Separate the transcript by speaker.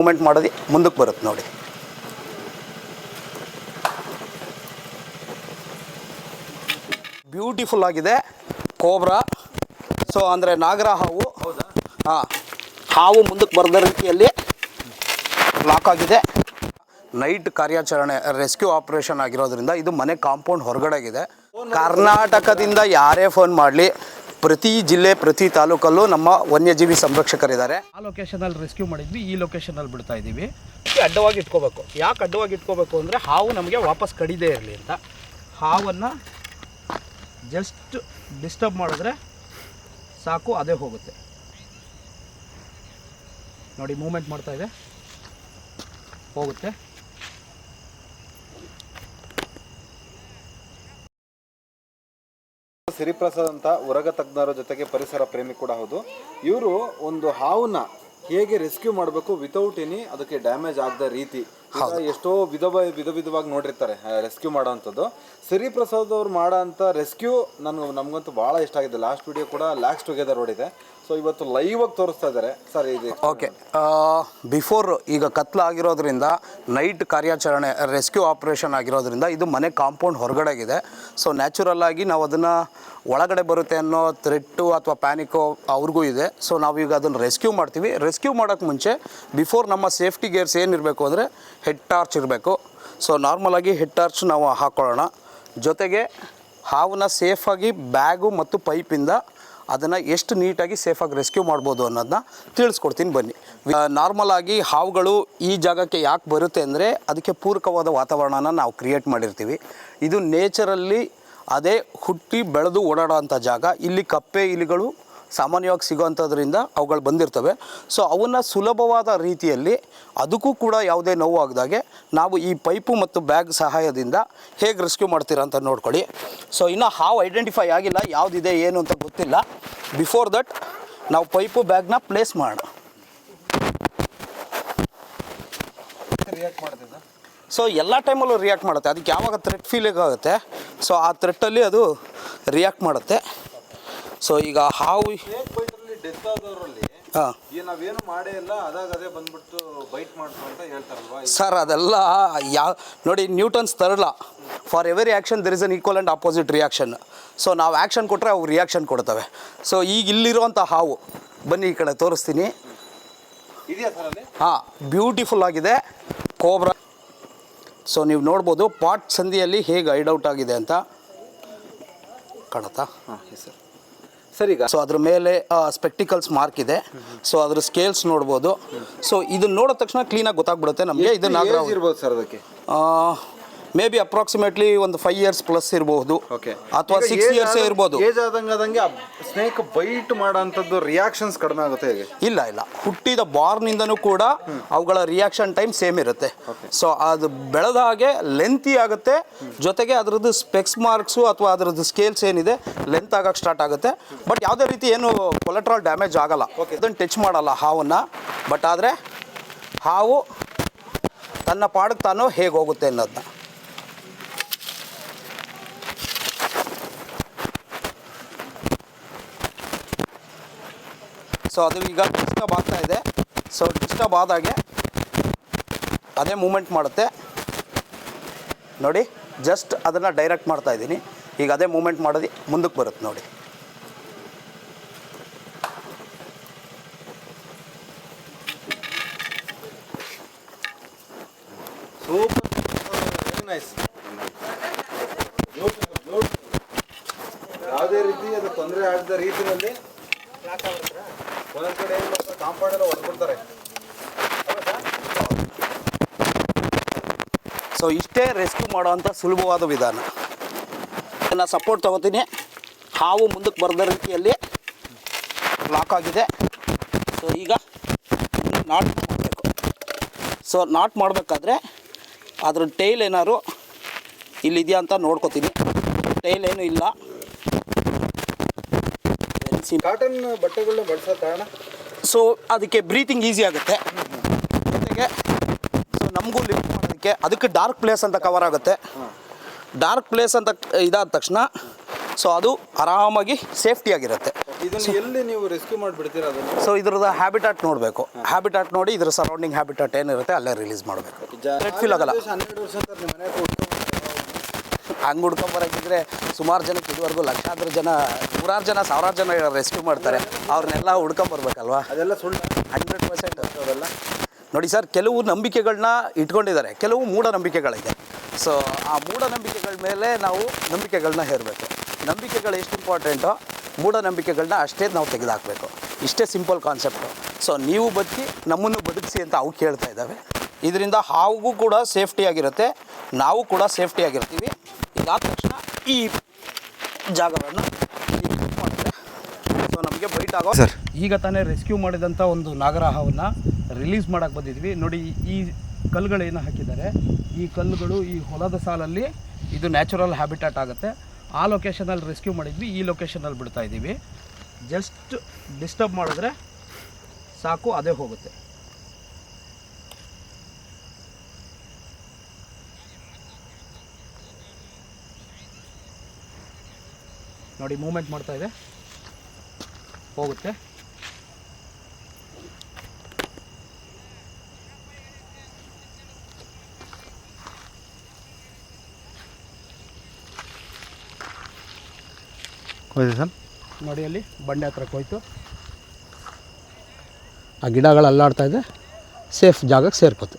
Speaker 1: Moment ಮಾಡೋದು ಮುಂದಕ್ಕೆ ಬರುತ್ತೆ ನೋಡಿ. ಬ್ಯೂಟಿಫುಲ್ ಆಗಿದೆ ಕೋಬ್ರಾ. ಸೊ ಅಂದರೆ ನಾಗರ ಹಾವು. ಹಾಂ, ಹಾವು ಮುಂದಕ್ಕೆ ಬರದ ರೀತಿಯಲ್ಲಿ ಲಾಕ್ ಆಗಿದೆ. ನೈಟ್ ಕಾರ್ಯಾಚರಣೆ ರೆಸ್ಕ್ಯೂ ಆಪರೇಷನ್ ಆಗಿರೋದ್ರಿಂದ ಇದು ಮನೆ ಕಾಂಪೌಂಡ್ ಹೊರಗಡೆಗಿದೆ. ಕರ್ನಾಟಕದಿಂದ ಯಾರೇ ಫೋನ್ ಮಾಡಲಿ, ಪ್ರತಿ ಜಿಲ್ಲೆ ಪ್ರತಿ ತಾಲೂಕಲ್ಲೂ ನಮ್ಮ ವನ್ಯಜೀವಿ ಸಂರಕ್ಷಕರಿದ್ದಾರೆ. ಆ ಲೊಕೇಶನಲ್ಲಿ ರೆಸ್ಕ್ಯೂ ಮಾಡಿದ್ವಿ, ಈ ಲೊಕೇಶನಲ್ಲಿ ಬಿಡ್ತಾ ಇದ್ದೀವಿ. ಅಡ್ಡವಾಗಿ ಇಟ್ಕೋಬೇಕು. ಯಾಕೆ ಅಡ್ಡವಾಗಿ ಇಟ್ಕೋಬೇಕು ಅಂದರೆ ಹಾವು ನಮಗೆ ವಾಪಸ್ ಕಡಿದೇ ಇರಲಿ ಅಂತ. ಹಾವನ್ನು ಜಸ್ಟ್ ಡಿಸ್ಟರ್ಬ್ ಮಾಡಿದ್ರೆ ಸಾಕು, ಅದೇ ಹೋಗುತ್ತೆ ನೋಡಿ. ಮೂಮೆಂಟ್ ಮಾಡ್ತಾ ಇದೆ, ಹೋಗುತ್ತೆ.
Speaker 2: ಸಿರಿಪ್ರಸಾದ್ ಅಂತ ಉರಗ ತಜ್ಞರ ಜೊತೆಗೆ ಪರಿಸರ ಪ್ರೇಮಿ ಕೂಡ ಹೌದು. ಇವರು ಒಂದು ಹಾವನ್ನ ಹೇಗೆ ರೆಸ್ಕ್ಯೂ ಮಾಡಬೇಕು ವಿತೌಟ್ ಎನಿ ಅದಕ್ಕೆ ಡ್ಯಾಮೇಜ್ ಆಗದ ರೀತಿ, ಎಷ್ಟೋ ವಿಧವಾಗಿ ನೋಡಿರ್ತಾರೆ ರೆಸ್ಕ್ಯೂ ಮಾಡೋ ಅಂಥದ್ದು. ಸಿರಿಪ್ರಸಾದ್ ಅವ್ರು ಮಾಡೋ ಅಂಥ ರೆಸ್ಕ್ಯೂ ನಮಗಂತೂ ಭಾಳ ಇಷ್ಟ ಆಗಿದೆ. ಲಾಸ್ಟ್ ವಿಡಿಯೋ ಕೂಡ ಲ್ಯಾಕ್ಸ್ ಟುಗೆದರ್ ನೋಡಿದೆ. ಸೊ ಇವತ್ತು ಲೈವ್ ಆಗಿ ತೋರಿಸ್ತಾ ಇದ್ದಾರೆ ಸರ್. ಇದು
Speaker 1: ಓಕೆ, ಬಿಫೋರ್ ಈಗ ಕತ್ಲಾಗಿರೋದ್ರಿಂದ ನೈಟ್ ಕಾರ್ಯಾಚರಣೆ ರೆಸ್ಕ್ಯೂ ಆಪರೇಷನ್ ಆಗಿರೋದ್ರಿಂದ ಇದು ಮನೆ ಕಾಂಪೌಂಡ್ ಹೊರಗಡೆಗಿದೆ. ಸೊ ನ್ಯಾಚುರಲ್ ಆಗಿ ನಾವು ಅದನ್ನು ಒಳಗಡೆ ಬರುತ್ತೆ ಅನ್ನೋ ಥ್ರೆಟ್ಟು ಅಥವಾ ಪ್ಯಾನಿಕೋ ಅವ್ರಿಗೂ ಇದೆ. ಸೊ ನಾವೀಗ ಅದನ್ನು ರೆಸ್ಕ್ಯೂ ಮಾಡ್ತೀವಿ. ರೆಸ್ಕ್ಯೂ ಮಾಡೋಕ್ಕೆ ಮುಂಚೆ ಬಿಫೋರ್ ನಮ್ಮ ಸೇಫ್ಟಿ ಗೇರ್ಸ್ ಏನಿರಬೇಕು ಅಂದರೆ ಹೆಡ್ ಟಾರ್ಚ್ ಇರಬೇಕು. ಸೊ ನಾರ್ಮಲಾಗಿ ಹೆಡ್ ಟಾರ್ಚ್ ನಾವು ಹಾಕ್ಕೊಳ್ಳೋಣ. ಜೊತೆಗೆ ಹಾವನ್ನ ಸೇಫಾಗಿ ಬ್ಯಾಗು ಮತ್ತು ಪೈಪಿಂದ ಅದನ್ನು ಎಷ್ಟು ನೀಟಾಗಿ ಸೇಫಾಗಿ ರೆಸ್ಕ್ಯೂ ಮಾಡ್ಬೋದು ಅನ್ನೋದನ್ನ ತಿಳಿಸ್ಕೊಡ್ತೀನಿ ಬನ್ನಿ. ನಾರ್ಮಲ್ ಆಗಿ ಹಾವುಗಳು ಈ ಜಾಗಕ್ಕೆ ಯಾಕೆ ಬರುತ್ತೆ ಅಂದರೆ ಅದಕ್ಕೆ ಪೂರಕವಾದ ವಾತಾವರಣನ ನಾವು ಕ್ರಿಯೇಟ್ ಮಾಡಿರ್ತೀವಿ. ಇದು ನೇಚರಲ್ಲಿ ಅದೇ ಹುಟ್ಟಿ ಬೆಳೆದು ಓಡಾಡೋ ಅಂಥ ಜಾಗ. ಇಲ್ಲಿ ಕಪ್ಪೆ ಇಲಿಗಳು ಸಾಮಾನ್ಯವಾಗಿ ಸಿಗೋವಂಥದ್ರಿಂದ ಅವುಗಳು ಬಂದಿರ್ತವೆ. ಸೊ ಅವನ್ನು ಸುಲಭವಾದ ರೀತಿಯಲ್ಲಿ ಅದಕ್ಕೂ ಕೂಡ ಯಾವುದೇ ನೋವು ಆಗದಾಗೆ ನಾವು ಈ ಪೈಪು ಮತ್ತು ಬ್ಯಾಗ್ ಸಹಾಯದಿಂದ ಹೇಗೆ ರೆಸ್ಕ್ಯೂ ಮಾಡ್ತೀರಾ ಅಂತ ನೋಡ್ಕೊಳ್ಳಿ. ಸೊ ಇನ್ನೂ ಹಾವು ಐಡೆಂಟಿಫೈ ಆಗಿಲ್ಲ, ಯಾವುದಿದೆ ಏನು ಅಂತ ಗೊತ್ತಿಲ್ಲ. ಬಿಫೋರ್ ದಟ್ ನಾವು ಪೈಪು ಬ್ಯಾಗ್ನ ಪ್ಲೇಸ್ ಮಾಡೋಣ.
Speaker 2: ರಿಯಾಕ್ಟ್ ಮಾಡ್ತಿದ್ದ
Speaker 1: ಸೊ ಎಲ್ಲ ಟೈಮಲ್ಲೂ ರಿಯಾಕ್ಟ್ ಮಾಡುತ್ತೆ. ಅದಕ್ಕೆ ಯಾವಾಗ ಥ್ರೆಟ್ ಫೀಲಿಂಗ್ ಆಗುತ್ತೆ, ಸೊ ಆ ಥ್ರೆಟ್ಟಲ್ಲಿ ಅದು ರಿಯಾಕ್ಟ್ ಮಾಡುತ್ತೆ. ಸೊ ಈಗ ಹಾವು
Speaker 2: ಡೆತ್ ಆದವರಲ್ಲಿ ನಾವೇನು ಮಾಡೇ ಇಲ್ಲ, ಅದೇ ಬಂದ್ಬಿಟ್ಟು ಬೈಟ್ ಮಾಡ್ತು ಅಂತ ಹೇಳ್ತಾರಲ್ವಾ
Speaker 1: ಸರ್? ಅದೆಲ್ಲ ನೋಡಿ, Newton's third law, for every action there is an equal and opposite reaction. So ನಾವು ಆ್ಯಕ್ಷನ್ ಕೊಟ್ಟರೆ ಅವು ರಿಯಾಕ್ಷನ್ ಕೊಡ್ತವೆ. ಸೊ ಈಗ ಇಲ್ಲಿರುವಂಥ ಹಾವು ಬನ್ನಿ ಈ ಕಡೆ ತೋರಿಸ್ತೀನಿ.
Speaker 2: ಇದೆಯಾ ಸರ್ ಅಲ್ಲಿ?
Speaker 1: ಹಾಂ, ಬ್ಯೂಟಿಫುಲ್ ಆಗಿದೆ ಕೋಬ್ರಾ. ಸೊ ನೀವು ನೋಡ್ಬೋದು ಪಾಟ್ ಸಂದಿಯಲ್ಲಿ ಹೇಗೆ ಐಡೌಟ್ ಆಗಿದೆ ಅಂತ ಕಾಣುತ್ತಾ?
Speaker 2: ಹಾಂ ಸರ್. ಸರ್ ಈಗ
Speaker 1: ಸೊ ಅದ್ರ ಮೇಲೆ ಸ್ಪೆಕ್ಟಿಕಲ್ಸ್ ಮಾರ್ಕ್ ಇದೆ. ಸೊ ಅದ್ರ ಸ್ಕೇಲ್ಸ್ ನೋಡ್ಬೋದು. ಸೊ ಇದನ್ನ ನೋಡಿದ ತಕ್ಷಣ ಕ್ಲೀನಾಗಿ ಗೊತ್ತಾಗ್ಬಿಡುತ್ತೆ ನಮಗೆ. ಇದನ್ನ
Speaker 2: ಇರ್ಬೋದು ಸರ್ ಅದಕ್ಕೆ
Speaker 1: ಮೇ ಬಿ ಅಪ್ರಾಕ್ಸಿಮೇಟ್ಲಿ ಒಂದು 5 years ಪ್ಲಸ್ ಇರಬಹುದು, ಅಥವಾ 6 years ಇರ್ಬೋದು.
Speaker 2: ಏಜ್ ಆದಂಗೆ ಸ್ನೇಕ್ ಬೈಟ್ ಮಾಡೋಂಥದ್ದು ರಿಯಾಕ್ಷನ್ಸ್ ಕಡಿಮೆ ಆಗುತ್ತೆ ಹೇಗೆ?
Speaker 1: ಇಲ್ಲ, ಹುಟ್ಟಿದ ಬಾರ್ನಿಂದನೂ ಕೂಡ ಅವುಗಳ ರಿಯಾಕ್ಷನ್ ಟೈಮ್ ಸೇಮ್ ಇರುತ್ತೆ. ಸೊ ಅದು ಬೆಳೆದ ಹಾಗೆ ಲೆಂತಿ ಆಗುತ್ತೆ. ಜೊತೆಗೆ ಅದರದ್ದು ಸ್ಪೆಕ್ಸ್ ಮಾರ್ಕ್ಸು ಅಥವಾ ಅದರದ್ದು ಸ್ಕೇಲ್ಸ್ ಏನಿದೆ ಲೆಂತ್ ಆಗಕ್ಕೆ ಸ್ಟಾರ್ಟ್ ಆಗುತ್ತೆ. ಬಟ್ ಯಾವುದೇ ರೀತಿ ಏನು ಕೊಲೆಟ್ರಲ್ ಡ್ಯಾಮೇಜ್ ಆಗಲ್ಲ. ಇದನ್ನು ಟಚ್ ಮಾಡಲ್ಲ ಹಾವನ್ನು. ಬಟ್ ಆದರೆ ಹಾವು ತನ್ನ ಪಾಡಕ್ಕೆ ತಾನು ಹೇಗೆ ಹೋಗುತ್ತೆ ಅನ್ನೋದನ್ನ ಸೊ ಅದು ಈಗ ಡಿಸ್ಟರ್ಬ್ ಆಗ್ತಾ ಇದೆ. ಸೊ ಡಿಸ್ಟರ್ಬ್ ಆದಾಗೆ ಅದೇ ಮೂಮೆಂಟ್ ಮಾಡುತ್ತೆ ನೋಡಿ. ಜಸ್ಟ್ ಅದನ್ನು ಡೈರೆಕ್ಟ್ ಮಾಡ್ತಾ ಇದ್ದೀನಿ. ಈಗ ಅದೇ ಮೂಮೆಂಟ್ ಮಾಡೋದು ಮುಂದಕ್ಕೆ ಬರುತ್ತೆ ನೋಡಿ.
Speaker 2: Super, very nice. ಯಾವುದೇ ರೀತಿ ಅದು ತೊಂದರೆ ಆಗದ ರೀತಿಯಲ್ಲಿ ಒಂದೊಂದು ಕಡೆ ಏನು ಮಾಡ್ತಾರೆ, ಕಾಂಪೌಂಡ್ ಎಲ್ಲ ಹೊಡ್ಕೊಳ್ತಾರೆ.
Speaker 1: ಸೊ ಇಷ್ಟೇ ರೆಸ್ಕ್ಯೂ ಮಾಡೋವಂಥ ಸುಲಭವಾದ ವಿಧಾನ. ನಾನು ಸಪೋರ್ಟ್ ತೊಗೋತೀನಿ. ಹಾವು ಮುಂದಕ್ಕೆ ಬರದ ರೀತಿಯಲ್ಲಿ ಲಾಕ್ ಆಗಿದೆ. ಸೊ ಈಗ ನಾಟ್ ಮಾಡಬೇಕು. ಸೊ ನಾಟ್ ಮಾಡಬೇಕಾದ್ರೆ ಅದ್ರ ಟೈಲ್ ಏನಾದ್ರು ಇಲ್ಲಿದೆಯಾ ಅಂತ ನೋಡ್ಕೋತೀನಿ. ಟೈಲ್ ಏನೂ ಇಲ್ಲ.
Speaker 2: ಕಾಟನ್ ಬಟ್ಟೆಗಳನ್ನ ಬಳಸೋ ಕಾರಣ
Speaker 1: ಸೊ ಅದಕ್ಕೆ ಬ್ರೀತಿಂಗ್ ಈಸಿ ಆಗುತ್ತೆ. ಜೊತೆಗೆ ಸೊ ನಮಗೂ ಲಿಫ್ಟ್ ಮಾಡೋದಕ್ಕೆ ಅದಕ್ಕೆ ಡಾರ್ಕ್ ಪ್ಲೇಸ್ ಅಂತ ಕವರ್ ಆಗುತ್ತೆ. ಡಾರ್ಕ್ ಪ್ಲೇಸ್ ಅಂತ ಇದಾದ ತಕ್ಷಣ ಸೊ ಅದು ಆರಾಮಾಗಿ ಸೇಫ್ಟಿಯಾಗಿರುತ್ತೆ.
Speaker 2: ಇದನ್ನು ಎಲ್ಲಿ ನೀವು ರೆಸ್ಕ್ಯೂ ಮಾಡಿಬಿಡ್ತೀರಾ ಅದನ್ನು?
Speaker 1: ಸೊ ಇದ್ರದ್ದು ಹ್ಯಾಬಿಟಾಟ್ ನೋಡಬೇಕು. ಹ್ಯಾಬಿಟಾಟ್ ನೋಡಿ ಇದ್ರ ಸರೌಂಡಿಂಗ್ ಹ್ಯಾಬಿಟಾಟ್ ಏನಿರುತ್ತೆ ಅಲ್ಲೇ ರಿಲೀಸ್ ಮಾಡಬೇಕು. ಫೀಲ್ ಆಗಲ್ಲ.
Speaker 2: 12 ವರ್ಷ ಅಂತ ನಿಮ್ಮ ಮನೆಗೆ
Speaker 1: ಹಂಗೆ ಹುಡ್ಕೊಂಬರಕ್ಕಿದ್ರೆ ಸುಮಾರು ಜನಕ್ಕೆ ಇದುವರೆಗೂ ಲಕ್ಷಾಂತರ ಜನ, ನೂರಾರು ಜನ, ಸಾವಿರಾರು ಜನ ರೆಸ್ಕ್ಯೂ ಮಾಡ್ತಾರೆ. ಅವ್ರನ್ನೆಲ್ಲ ಹುಡ್ಕೊಂಬರ್ಬೇಕಲ್ವಾ?
Speaker 2: ಅದೆಲ್ಲ ಸುಳ್ಳು.
Speaker 1: 100% ಅವೆಲ್ಲ ನೋಡಿ ಸರ್, ಕೆಲವು ನಂಬಿಕೆಗಳನ್ನ ಇಟ್ಕೊಂಡಿದ್ದಾರೆ, ಕೆಲವು ಮೂಢನಂಬಿಕೆಗಳಿದೆ. ಸೊ ಆ ಮೂಢನಂಬಿಕೆಗಳ ಮೇಲೆ ನಾವು ನಂಬಿಕೆಗಳನ್ನ ಹೇರಬೇಕು. ನಂಬಿಕೆಗಳು ಎಷ್ಟು ಇಂಪಾರ್ಟೆಂಟೋ ಮೂಢನಂಬಿಕೆಗಳನ್ನ ಅಷ್ಟೇ ನಾವು ತೆಗೆದುಹಾಕಬೇಕು. ಇಷ್ಟೇ ಸಿಂಪಲ್ ಕಾನ್ಸೆಪ್ಟು. ಸೊ ನೀವು ಬದುಕಿ ನಮ್ಮನ್ನು ಬದುಕಿಸಿ ಅಂತ ಅವು ಕೇಳ್ತಾ ಇದ್ದಾವೆ. ಇದರಿಂದ ಹಾವಿಗೂ ಕೂಡ ಸೇಫ್ಟಿಯಾಗಿರುತ್ತೆ, ನಾವು ಕೂಡ ಸೇಫ್ಟಿಯಾಗಿರ್ತೀವಿ. ಇದಾದ ತಕ್ಷಣ ಈ ಜಾಗವನ್ನು ಮಾಡಿದ್ರೆ ಸೊ ನಮಗೆ ಬೈಟ್ ಆಗೋ
Speaker 2: ಸರ್.
Speaker 1: ಈಗ ತಾನೇ ರೆಸ್ಕ್ಯೂ ಮಾಡಿದಂಥ ಒಂದು ನಾಗರ ಹಾವನ್ನು ರಿಲೀಸ್ ಮಾಡೋಕ್ಕೆ ಬಂದಿದ್ವಿ. ನೋಡಿ ಈ ಕಲ್ಲುಗಳೇನು ಹಾಕಿದ್ದಾರೆ, ಈ ಕಲ್ಲುಗಳು ಈ ಹೊಲದ ಸಾಲಲ್ಲಿ ಇದು ನ್ಯಾಚುರಲ್ ಹ್ಯಾಬಿಟಾಟ್ ಆಗುತ್ತೆ. ಆ ಲೊಕೇಶನಲ್ಲಿ ರೆಸ್ಕ್ಯೂ ಮಾಡಿದ್ವಿ, ಈ ಲೊಕೇಶನಲ್ಲಿ ಬಿಡ್ತಾ ಇದ್ದೀವಿ. ಜಸ್ಟ್ ಡಿಸ್ಟರ್ಬ್ ಮಾಡಿದ್ರೆ ಸಾಕು, ಅದೇ ಹೋಗುತ್ತೆ. ನೋಡಿ ಮೂಮೆಂಟ್ ಮಾಡ್ತಾ ಇದೆ, ಹೋಗುತ್ತೆ.
Speaker 2: ಹೋಯ್ತು ಸರ್.
Speaker 1: ನೋಡಿ ಅಲ್ಲಿ ಬಂಡೆ ಹತ್ರಕ್ಕೆ ಹೋಯ್ತು, ಆ ಗಿಡಗಳು ಅಲ್ಲಾಡ್ತಾ ಇದೆ, ಸೇಫ್ ಜಾಗಕ್ಕೆ ಸೇರ್ಕೋತು.